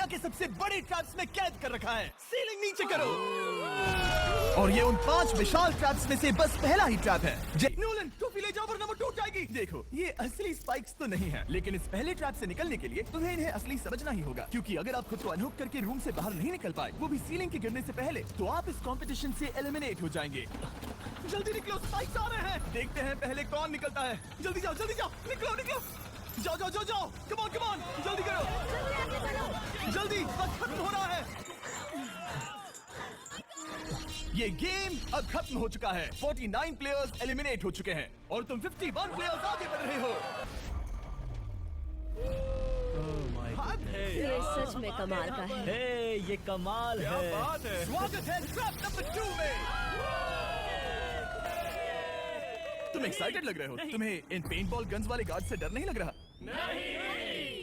दुनिया के सबसे बड़े ट्रैप्स में कैद कर रखा है। सीलिंग नीचे करो। और ये उन 5 विशाल ट्रैप्स में से बस पहला ही ट्रैप है। नोलन, टोपी ले जाओ वरना वो टूट जाएगी। देखो, ये असली स्पाइक्स तो नहीं है, लेकिन इस पहले ट्रैप से निकलने के लिए तुम्हें इन्हें असली समझना ही होगा, क्योंकि अगर आप खुद को अनहुक करके रूम से बाहर नहीं निकल पाए, वो भी सीलिंग के गिरने से पहले, तो आप इस कंपटीशन से एलिमिनेट हो जाएंगे। जल्दी निकलो, स्पाइक्स आ रहे हैं। देखते हैं पहले कौन निकलता है। जल्दी जाओ, निकलो। जाओ, कम ऑन, जल्दी करो, जल्दी, वक्त खत्म हो रहा है। ये गेम अब खत्म हो चुका है। 49 प्लेयर्स एलिमिनेट हो चुके हैं और तुम 51 प्लेयर्स आगे बढ़ रहे हो। ये सच में कमाल का है। ये कमाल है। बात है। स्वागत है ट्रैप नंबर 2 में। तुम एक्साइटेड लग रहे हो। तुम्हें इन पेंटबॉल गन्स वाले गार्ड से डर नहीं लग रहा? नहीं।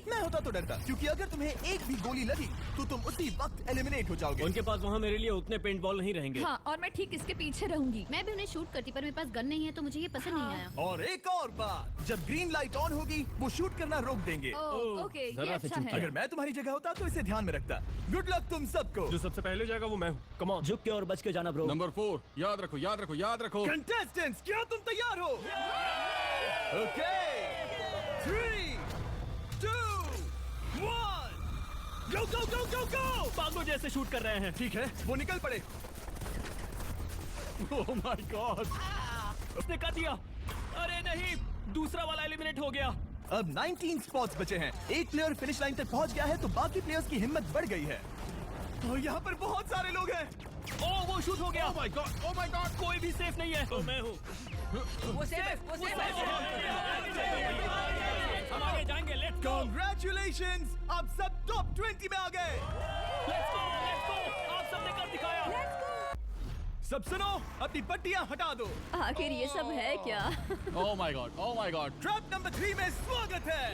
मैं होता तो डरता, क्योंकि अगर तुम्हें एक भी गोली लगी तो तुम उसी वक्त एलिमिनेट हो जाओगे। उनके पास वहाँ मेरे लिए उतने पेंटबॉल नहीं रहेंगे। हाँ, और मैं ठीक इसके पीछे रहूंगी। मैं भी उन्हें शूट करती, पर मेरे पास गन नहीं है तो मुझे ये पसंद नहीं आया। और एक और बात, जब ग्रीन लाइट ऑन होगी वो शूट करना रोक देंगे। ओके, ये अच्छा है। अगर मैं तुम्हारी जगह होता तो इसे ध्यान में रखता। गुड लक तुम सबको। जो सबसे पहले जाएगा वो मैं हूँ। Come on. झुक के और बच के जाना ब्रो। नंबर 4, याद रखो। कंटेस्टेंट्स, क्या तुम तैयार हो? Okay, 3, 2, 1, go! पागलों जैसे शूट कर रहे हैं। ठीक है, वो निकल पड़े। ओह माय गॉड, उसने कर दिया। अरे नहीं, दूसरा वाला एलिमिनेट हो गया। अब 19 स्पॉट्स बचे हैं। एक प्लेयर फिनिश लाइन तक पहुंच गया है, तो बाकी प्लेयर्स की हिम्मत बढ़ गई है। और यहाँ पर बहुत सारे लोग हैं। ओह, वो शूट हो गया। ओह माय गॉड, कोई भी सेफ नहीं है। तो मैं हूँ। वो सेफ है। हम आगे जाएंगे। Let's go. Congratulations! आप सब टॉप 20 में आ गए। Let's go. आप सबने कर दिखाया। सब सुनो, अपनी पट्टियां हटा दो। आखिर ये सब है क्या? ओह माय गॉड। ट्रैप नंबर 3 में स्वागत है।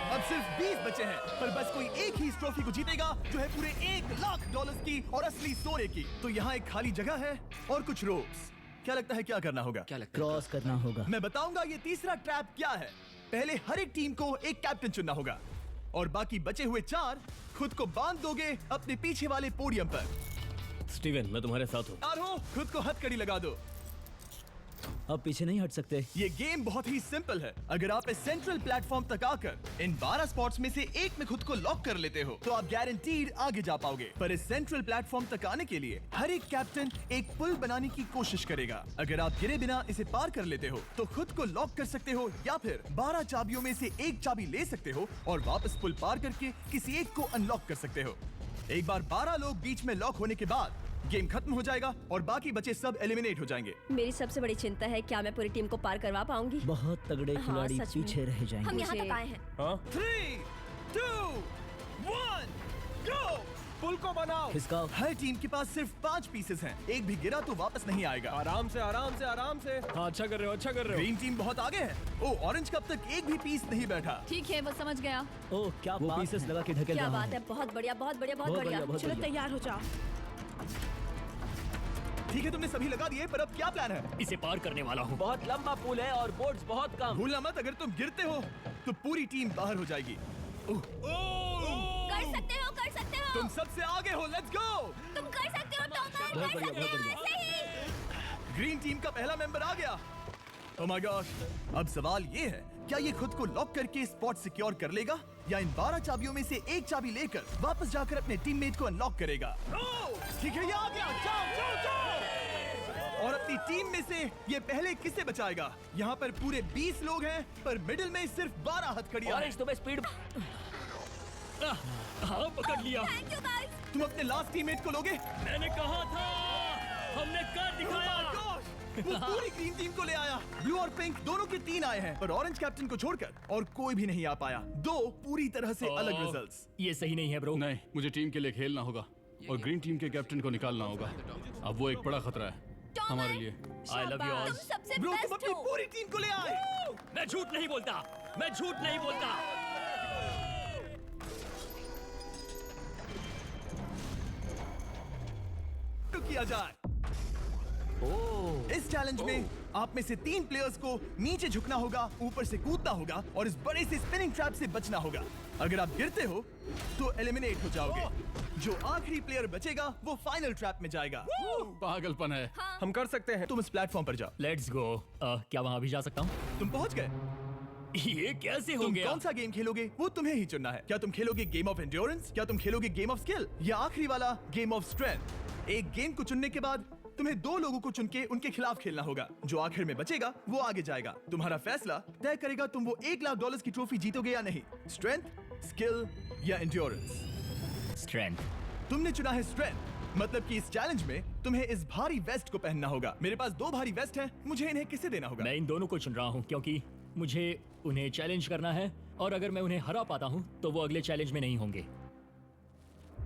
अब सिर्फ 20 बचे हैं, पर बस कोई एक ही इस ट्रॉफी को जीतेगा, जो है पूरे $1,00,000 की और असली सोने की। तो यहाँ एक खाली जगह है और कुछ रोप्स। क्या लगता है क्या करना होगा? क्रॉस करना होगा। मैं बताऊंगा ये तीसरा ट्रैप क्या है। पहले हर एक टीम को एक कैप्टन चुनना होगा और बाकी बचे हुए 4 खुद को बांध दोगे अपने पीछे वाले पोडियम पर। स्टीवन, मैं तुम्हारे साथ हूँ। यार हो, खुद को हथकड़ी लगा दो। अब पीछे नहीं हट सकते। ये गेम बहुत ही सिंपल है। अगर आप इस सेंट्रल प्लेटफॉर्म तक आकर इन 12 स्पॉट्स में से एक में खुद को लॉक कर लेते हो, तो आप गारंटीड आगे जा पाओगे। पर इस सेंट्रल प्लेटफॉर्म तक आने के लिए हर एक कैप्टन एक पुल बनाने की कोशिश करेगा। अगर आप गिरे बिना इसे पार कर लेते हो, तो खुद को लॉक कर सकते हो, या फिर 12 चाबियों में से एक चाबी ले सकते हो और वापस पुल पार करके किसी एक को अनलॉक कर सकते हो। एक बार 12 लोग बीच में लॉक होने के बाद गेम खत्म हो जाएगा और बाकी बचे सब एलिमिनेट हो जाएंगे। मेरी सबसे बड़ी चिंता है, क्या मैं पूरी टीम को पार करवा पाऊंगी? बहुत तगड़े खिलाड़ी सच में। पीछे रह जाएंगे। हम यहाँ तक आए हैं। 3, 2, 1, go! पुल को बनाओ। खिसकाओ। हर टीम के पास सिर्फ 5 पीसेस हैं। एक भी गिरा तो वापस नहीं आएगा। आराम से। हाँ, अच्छा कर रहे हो। ग्रीन टीम बहुत आगे है। ओ, ऑरेंज कब तक एक भी पीस नहीं बैठा। ठीक है, वो समझ गया। ओह, क्या वो पीसेस लगा के ढकेल क्या रहा बात है, बहुत बढ़िया। बहुत बढ़िया। तैयार हो जाओ। ठीक है, तुमने सभी लगा दिए, पर अब क्या प्लान है? इसे पार करने वाला हूँ। बहुत लंबा पुल है और बोट्स बहुत कम। भूलना मत, अगर तुम गिरते हो तो पूरी टीम बाहर हो जाएगी। कर सकते हो। तुम सबसे आगे हो। Let's go. तुम कर सकते हो, बहुत बढ़िया। ऐसे ही। ग्रीन टीम का पहला मेंबर आ गया। ओह माय गॉड। अब सवाल ये है, क्या ये खुद को लॉक करके स्पॉट सिक्योर कर लेगा, या इन 12 चाबियों में से एक चाबी लेकर वापस जाकर अपने टीममेट को अनलॉक करेगा? ठीक है, ये आ गया। जाओ। और अपनी टीम में से ये पहले किसे बचाएगा? यहाँ पर पूरे 20 लोग हैं, पर मिडिल में सिर्फ 12 हथकड़ियां हैं। तुम्हें स्पीड। हाँ, पकड़ लिया। Thank you guys. तुम अपने लास्ट टीममेट को लोगे? मैंने कहा था, हमने कर दिखाया। Oh my gosh! वो पूरी ग्रीन टीम को ले आया। ब्लू और पिंक दोनों के 3 आए हैं, पर ऑरेंज कैप्टन को छोड़कर और कोई भी नहीं आ पाया। 2 पूरी तरह से अलग रिजल्ट्स। ये सही नहीं है ब्रो। नहीं, मुझे टीम के लिए खेलना होगा और ग्रीन टीम के कैप्टन को निकालना होगा। अब वो एक बड़ा खतरा है हमारे लिए। I love you all. तुम सबसे ब्रो, तुम बेस्ट अपनी हो। पूरी टीम को ले आए। मैं झूठ नहीं बोलता। तो किया जाए। इस चैलेंज में आप में से 3 प्लेयर्स को नीचे झुकना होगा, ऊपर से कूदना होगा और इस बड़े से स्पिनिंग ट्रैप से बचना होगा। अगर आप गिरते हो तो एलिमिनेट हो जाओगे। जो आखिरी प्लेयर बचेगा वो फाइनल ट्रैप में जाएगा। पागलपन है। हम कर सकते हैं। तुम इस प्लेटफॉर्म पर जाओ। Let's go. क्या वहाँ भी जा सकता हूँ? तुम पहुंच गए। ये कैसे हो तुम गया? कौन सा गेम खेलोगे वो तुम्हें ही चुनना है। क्या तुम खेलोगे गेम ऑफ एंड्योरेंस, क्या तुम खेलोगे गेम ऑफ स्किल, या आखिरी वाला गेम ऑफ स्ट्रेंथ। एक गेम को चुनने के बाद तुम्हें 2 लोगों को चुन के उनके खिलाफ खेलना होगा। जो आखिर में बचेगा वो आगे जाएगा। तुम्हारा फैसला तय करेगा तुम वो $1 लाख की ट्रॉफी जीतोगे या नहीं। स्ट्रेंथ, स्किल या एंड्योरेंस। स्ट्रेंथ। तुमने चुना है स्ट्रेंथ, मतलब कि इस चैलेंज में तुम्हें इस भारी वेस्ट को पहनना होगा। मेरे पास 2 भारी वेस्ट हैं, मुझे इन्हें किसे देना होगा? मैं इन दोनों को चुन रहा हूँ क्योंकि मुझे उन्हें चैलेंज करना है और अगर मैं उन्हें हरा पाता हूँ तो वो अगले चैलेंज में नहीं होंगे।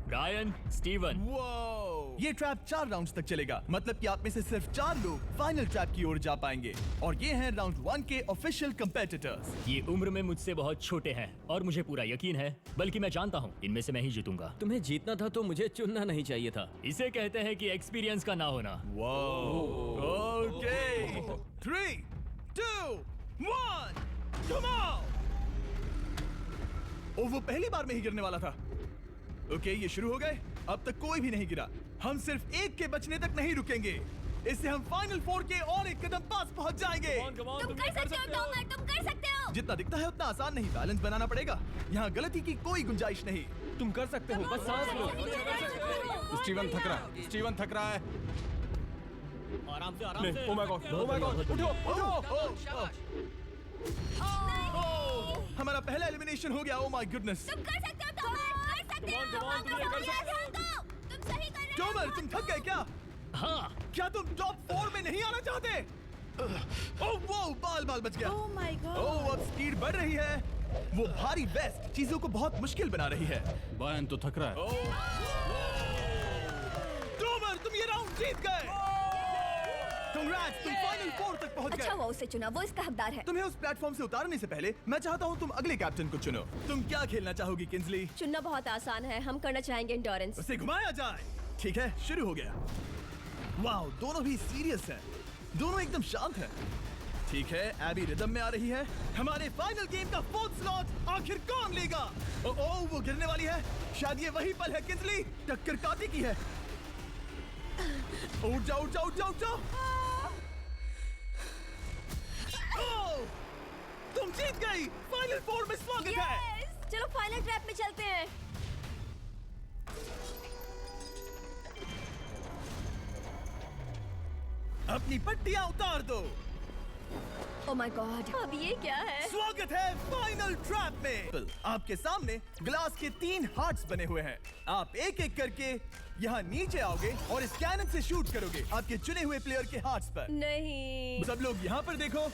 Ryan, Steven. वो ये ट्रैप 4 राउंड्स तक चलेगा, मतलब कि आप में से सिर्फ 4 लोग फाइनल ट्रैप की ओर जा पाएंगे। और ये हैं राउंड 1 के ऑफिशियल कंपेटिटर्स। ये उम्र में मुझसे बहुत छोटे हैं और मुझे पूरा यकीन है, बल्कि मैं जानता हूँ इनमें से मैं ही जीतूंगा। तुम्हें जीतना था तो मुझे चुनना नहीं चाहिए था। इसे कहते हैं कि एक्सपीरियंस का ना होना। Okay 3, 2, 1 come on. ओ वो पहली बार में ही गिरने वाला था। ओके ये शुरू हो गए। अब तक कोई भी नहीं गिरा। हम सिर्फ एक के बचने तक नहीं रुकेंगे। इससे हम फाइनल 4 के और एक कदम पास पहुंच जाएंगे। तुम कर सकते हो टॉमर, तुम कर सकते हो। जितना दिखता है उतना आसान नहीं, बैलेंस बनाना पड़ेगा। यहाँ गलती की कोई गुंजाइश नहीं। तुम कर सकते हो, बस सांस लो। स्टीवन थक रहा है। स्टीवन थक रहा है। आराम से, आराम से। Oh my God, oh my God, उठो। हमारा पहला एलिमिनेशन हो गया। Oh my goodness. तुम कर सकते हो टॉमर, कर सकते हो। तुम सही कर रहे हो। टॉमर तुम थक गए क्या? हाँ, क्या तुम टॉप 4 में नहीं आना चाहते? ओह वो बाल बच गया। ओह माय गॉड। ओह अब स्पीड बढ़ रही है। वो भारी वेस्ट चीजों को बहुत मुश्किल बना रही है। बायन तो थक रहा है। टॉमर तुम ये राउंड जीत गए। Congrats, तुम फाइनल 4 तक पहुंच अच्छा गए। वो उसे चुना, वो इसका हकदार है। तुम्हें उस प्लेटफॉर्म से उतारने से पहले मैं चाहता हूँ तुम अगले कैप्टन को चुनो। तुम क्या खेलना चाहोगी किंजली? चुनना बहुत आसान है, हम करना चाहेंगे एंड्योरेंस। उसे घुमाया जाए। ठीक है शुरू हो गया। वाओ दोनों भी सीरियस हैं। दोनों एकदम शांत हैं। ठीक है एबी रिदम में आ रही है। हमारे फाइनल गेम का 4th स्लॉट आखिर कौन लेगा? ओह वो गिरने वाली है। शायद ये वही पल है किंजली। टक्कर काटी की है। उठ जाओ उठ जाओ उठ जाओ उठ जाओ। ओह, तुम जीत गई। फाइनल 4 में स्वागत है। Yes! चलो फाइनल ट्रैप में चलते हैं। अपनी पट्टियां उतार दो। ओह माय गॉड, अब ये क्या है? स्वागत है फाइनल ट्रैप में। आपके सामने ग्लास के 3 हार्ट्स बने हुए हैं। आप एक एक करके यहाँ नीचे आओगे और इस कैनन से शूट करोगे आपके चुने हुए प्लेयर के हार्ट्स पर। नहीं। सब लोग यहाँ पर देखो।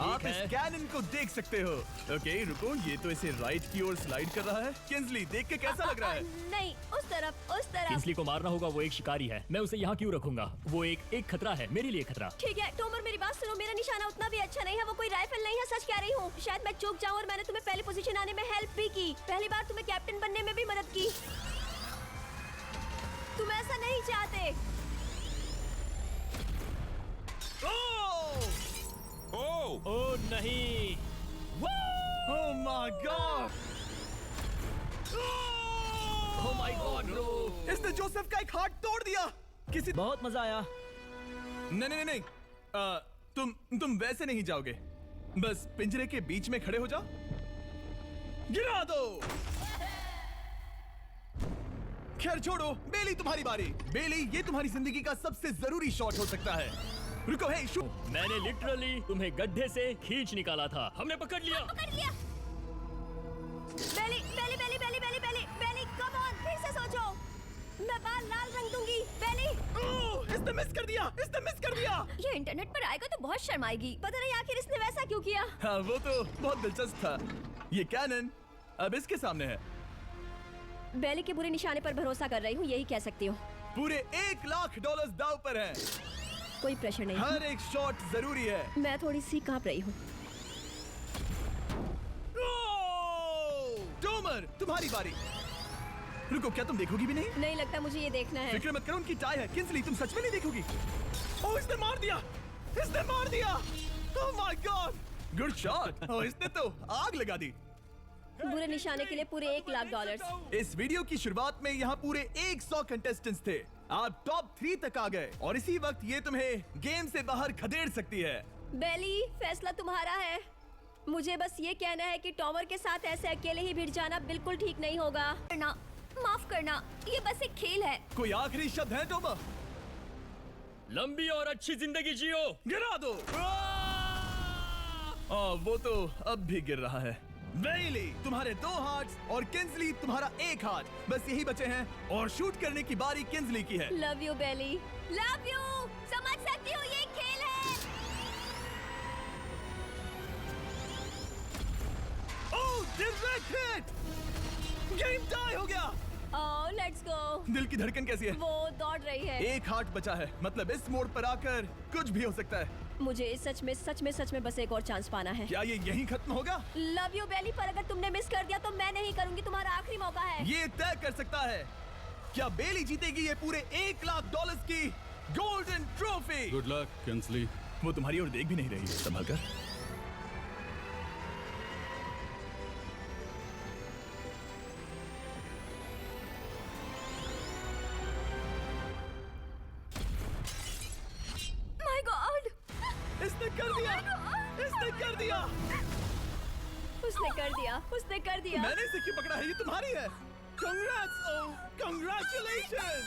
आप इस है। कैनन को देख सकते हो। ओके रुको, ये तो इसे राइट की ओर स्लाइड कर रहा है। किंजली देख के कैसा लग रहा है? नहीं, उस तरफ, उस तरफ। किंसली को मारना होगा, वो एक शिकारी है। मैं उसे यहाँ क्यों रखूंगा? वो एक खतरा है, मेरे लिए खतरा। ठीक है टॉमर मेरी बात सुनो, मेरा निशाना उतना भी अच्छा नहीं है। वो कोई राइफल नहीं है, सच कह रही हूँ। शायद मैं चूक जाऊँ और मैंने तुम्हें पहली पोजीशन आने में हेल्प भी की। पहली बार तुम्हें कैप्टन बनने में भी मदद की। तुम ऐसा नहीं चाहते। ओ नहीं। ओह my God. Oh my God bro. इसने जोसेफ का एक हार्ट तोड़ दिया। किसी बहुत मजा आया। नहीं तुम वैसे नहीं जाओगे। बस पिंजरे के बीच में खड़े हो जाओ। गिरा दो। खैर छोड़ो, बेली तुम्हारी बारी। बेली ये तुम्हारी जिंदगी का सबसे जरूरी शॉट हो सकता है। रुको हे शूट। मैंने लिटरली तुम्हें गड्ढे से खींच निकाला था। हमने पकड़ लिया। पकड़ लिया। बेली बेली बेली बेली बेली बेली बेली कम ऑन, फिर से सोचो। मैं बाल लाल रंग दूंगी। बेली ओह, इसने मिस कर दिया। इसने मिस कर दिया। ये इंटरनेट पर आएगा तो बहुत शर्माएगी। पता नहीं आखिर इसने वैसा क्यों किया। हाँ वो तो बहुत दिलचस्प था। ये कैनन अब इसके सामने है। बेली के बुरे निशाने पर भरोसा कर रही हूँ, यही कह सकती हूँ। पूरे $1 लाख दाव पर है। कोई प्रेशर नहीं। हर एक शॉट जरूरी है। मैं थोड़ी सी कांप रही हूँ। टॉमर तुम्हारी बारी। रुको, क्या तुम देखोगी भी नहीं? नहीं लगता मुझे ये देखना है। फिक्र मत करो, उनकी टाई है। किंजली तुम सच में नहीं देखोगी? ओह इसने मार दिया। इसने मार दिया। Oh my god, good shot. Oh इसने तो आग लगा दी। बुरे निशाने के लिए पूरे $1,00,000। इस वीडियो की शुरुआत में यहाँ पूरे 100 कंटेस्टेंट्स थे। आप टॉप 3 तक आ गए और इसी वक्त ये तुम्हें गेम से बाहर खदेड़ सकती है। बेली, फैसला तुम्हारा है। मुझे बस ये कहना है कि टॉमर के साथ ऐसे अकेले ही भिड़ जाना बिल्कुल ठीक नहीं होगा। करना, माफ करना, ये बस एक खेल है। कोई आखिरी शब्द है टॉमर? लंबी और अच्छी जिंदगी जियो। गिरा दो। वो तो अब भी गिर रहा है। बेली, तुम्हारे 2 हार्ट्स और किंजली तुम्हारा 1 हार्ट। बस यही बचे हैं और शूट करने की बारी किंजली की है। लव यू बेली, लव यू। समझ सकती हूँ ये खेल है। Oh, direct hit! Game tie हो गया। Oh, let's go. दिल की धड़कन कैसी है? वो दौड़ रही है। 1 हार्ट बचा है, मतलब इस मोड़ पर आकर कुछ भी हो सकता है। मुझे सच में बस एक और चांस पाना है। क्या ये यहीं खत्म होगा? लव यू बेली, पर अगर तुमने मिस कर दिया तो मैं नहीं करूंगी। तुम्हारा आखिरी मौका है। ये तय कर सकता है क्या बेली जीतेगी ये पूरे $1,00,000 की golden trophy. Good luck Kingsley. वो तुम्हारी ओर देख भी नहीं रही है, संभल कर। माय गॉड, इसने कर दिया, इसने कर दिया। उसने कर दिया, उसने कर दिया। मैंने इसे क्यों पकड़ा है? ये तुम्हारी है। Congrats, oh, congratulations!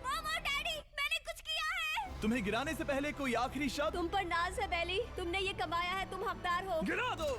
मामा, डैडी, मैंने कुछ किया है। तुम्हें गिराने से पहले कोई आखिरी शब्द? तुम पर नाज है बेली, तुमने ये कमाया है, तुम हकदार हो। गिरा दो।